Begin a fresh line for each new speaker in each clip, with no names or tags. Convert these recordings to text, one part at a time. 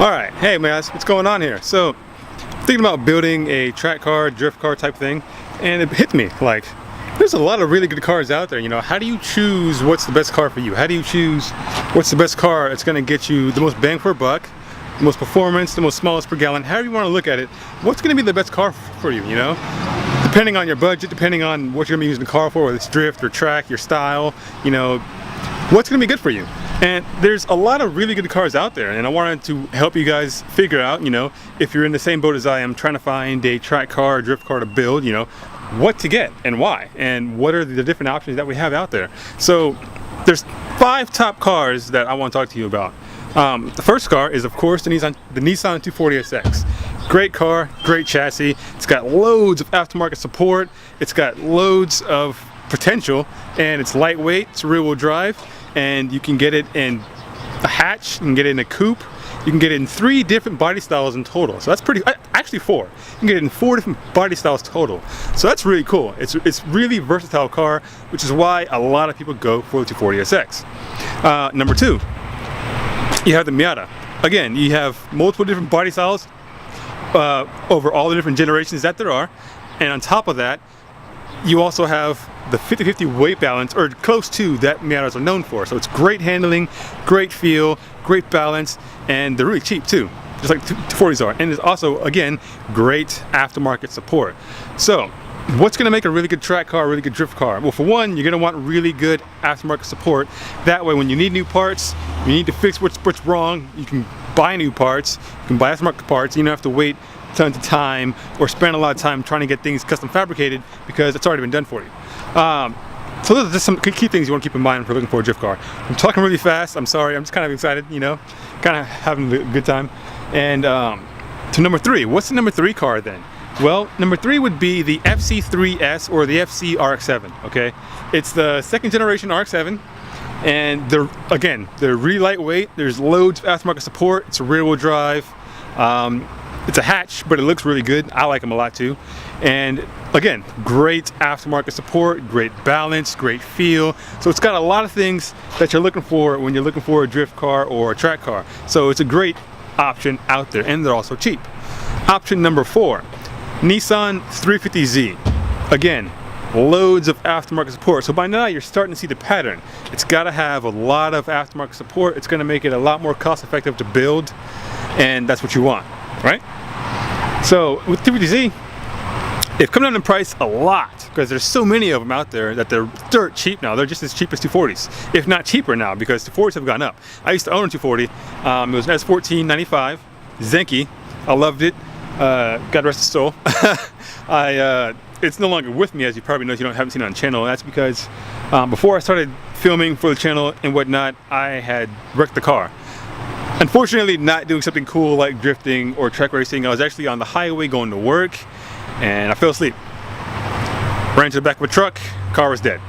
Alright, hey man, what's going on here? So, thinking about building a track car, drift car type thing, and it hit me, like, there's a lot of really good cars out there, you know. How do you choose what's the best car for you? How do you choose what's the best car that's going to get you the most bang for a buck, the most performance, the most smallest per gallon, however you want to look at it, what's going to be the best car for you, you know? Depending on your budget, depending on what you're going to be using the car for, whether it's drift or track, your style, you know, what's going to be good for you. And there's a lot of really good cars out there, and I wanted to help you guys figure out, you know, if you're in the same boat as I am, trying to find a track car or drift car to build, you know, what to get and why, and what are the different options that we have out there. So there's 5 top cars that I want to talk to you about. The first car is, of course, the Nissan 240SX. Great car, great chassis. It's got loads of aftermarket support. It's got loads of potential, and it's lightweight. It's rear-wheel drive. And you can get it in a hatch, you can get it in a coupe, you can get it in 3 different body styles in total. So that's pretty, actually 4. You can get it in 4 different body styles total. So that's really cool. It's really versatile car, which is why a lot of people go for the 240SX. Number 2, you have the Miata. Again, you have multiple different body styles over all the different generations that there are. And on top of that, you also have the 50-50 weight balance, or close to, that Miatas are known for. So it's great handling, great feel, great balance, and they're really cheap too, just like 240s are. And it's also, again, great aftermarket support. So what's going to make a really good track car, a really good drift car? Well, for one, you're going to want really good aftermarket support. That way, when you need new parts, you need to fix what's wrong, you can buy new parts, you can buy aftermarket parts, you don't have to wait tons of time or spend a lot of time trying to get things custom fabricated because it's already been done for you. So those are just some key things you want to keep in mind if you're looking for a drift car. I'm talking really fast, I'm sorry, I'm just kind of excited, you know, kind of having a good time. And to number 3, what's the number 3 car then? Well, number 3 would be the FC3S or the FC RX-7, okay? It's the 2nd generation RX-7, and they're really lightweight, there's loads of aftermarket support, it's a rear-wheel drive. It's a hatch, but it looks really good. I like them a lot too. And again, great aftermarket support, great balance, great feel. So it's got a lot of things that you're looking for when you're looking for a drift car or a track car. So it's a great option out there, and they're also cheap. Option number 4, Nissan 350Z. Again, loads of aftermarket support. So by now you're starting to see the pattern. It's got to have a lot of aftermarket support. It's going to make it a lot more cost effective to build, and that's what you want, right? So with 350Z, they've come down in price a lot because there's so many of them out there that they're dirt cheap now. They're just as cheap as 240s, if not cheaper now, because 240s have gone up. I used to own a 240. It was an S1495 Zenki. I loved it. God rest his soul. It's no longer with me, as you probably know if you haven't seen it on the channel. That's because before I started filming for the channel and whatnot, I had wrecked the car. Unfortunately, not doing something cool like drifting or track racing. I was actually on the highway going to work, and I fell asleep. Ran into the back of a truck, car was dead.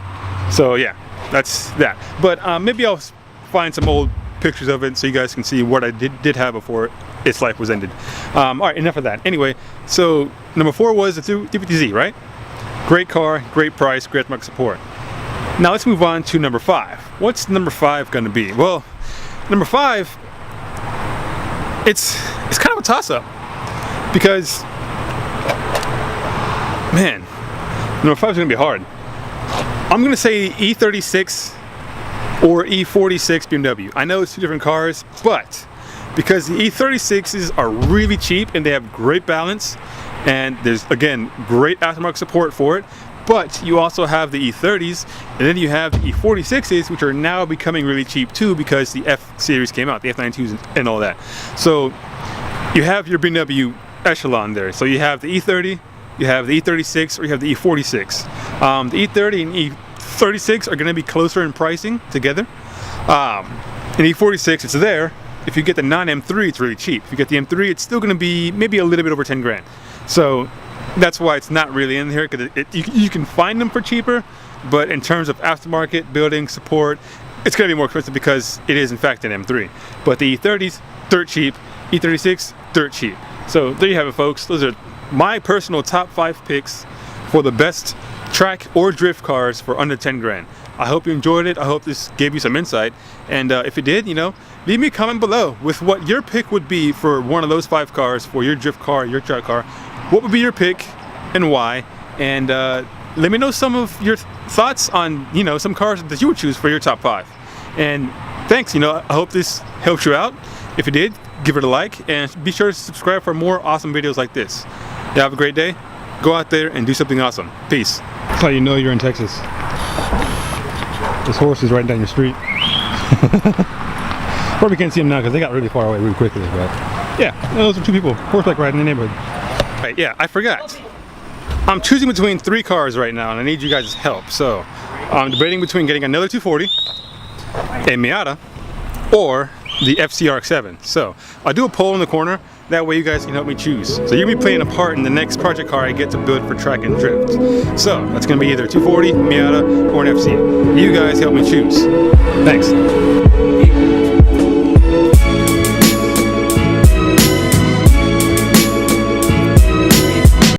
So yeah, that's that. But maybe I'll find some old pictures of it so you guys can see what I did have before its life was ended. Alright, enough of that. Anyway, so number 4 was the 250Z, right? Great car, great price, great market support. Now let's move on to number 5. What's number 5 going to be? Well, number 5, it's kind of a toss-up because, man, number 5 is going to be hard. I'm going to say E36 or E46 BMW. I know it's 2 different cars, but because the E36s are really cheap and they have great balance, and there's, again, great aftermarket support for it, but you also have the E30s, and then you have the E46s, which are now becoming really cheap too because the F series came out, the F92s and all that. So you have your BMW echelon there. So you have the E30, you have the E36, or you have the E46. The E30 and E36 are going to be closer in pricing together. In E46, it's there. If you get the non-M3, it's really cheap. If you get the M3, it's still going to be maybe a little bit over 10 grand. So that's why it's not really in here, because you can find them for cheaper, but in terms of aftermarket, building, support, it's going to be more expensive because it is in fact an M3. But the E30s, dirt cheap. E36, dirt cheap. So there you have it, folks. Those are my personal top 5 picks for the best track or drift cars for under 10 grand. I hope you enjoyed it. I hope this gave you some insight. And if it did, you know, leave me a comment below with what your pick would be for one of those 5 cars for your drift car, your track car. What would be your pick and why? And let me know some of your thoughts on, you know, some cars that you would choose for your top 5. And thanks, you know, I hope this helped you out. If it did, give it a like and be sure to subscribe for more awesome videos like this. You have a great day. Go out there and do something awesome. Peace. That's how you know you're in Texas. This horse is right down your street. Probably can't see him now because they got really far away really quickly, but yeah, those are 2 people horseback riding in the neighborhood. Right, yeah, I forgot. I'm choosing between 3 cars right now and I need you guys' help. So I'm debating between getting another 240, a Miata, or the FCRX7. So I'll do a poll in the corner. That way you guys can help me choose. So you're gonna be playing a part in the next project car I get to build for track and drift. So that's gonna be either 240, Miata, or an FC. You guys help me choose. Thanks.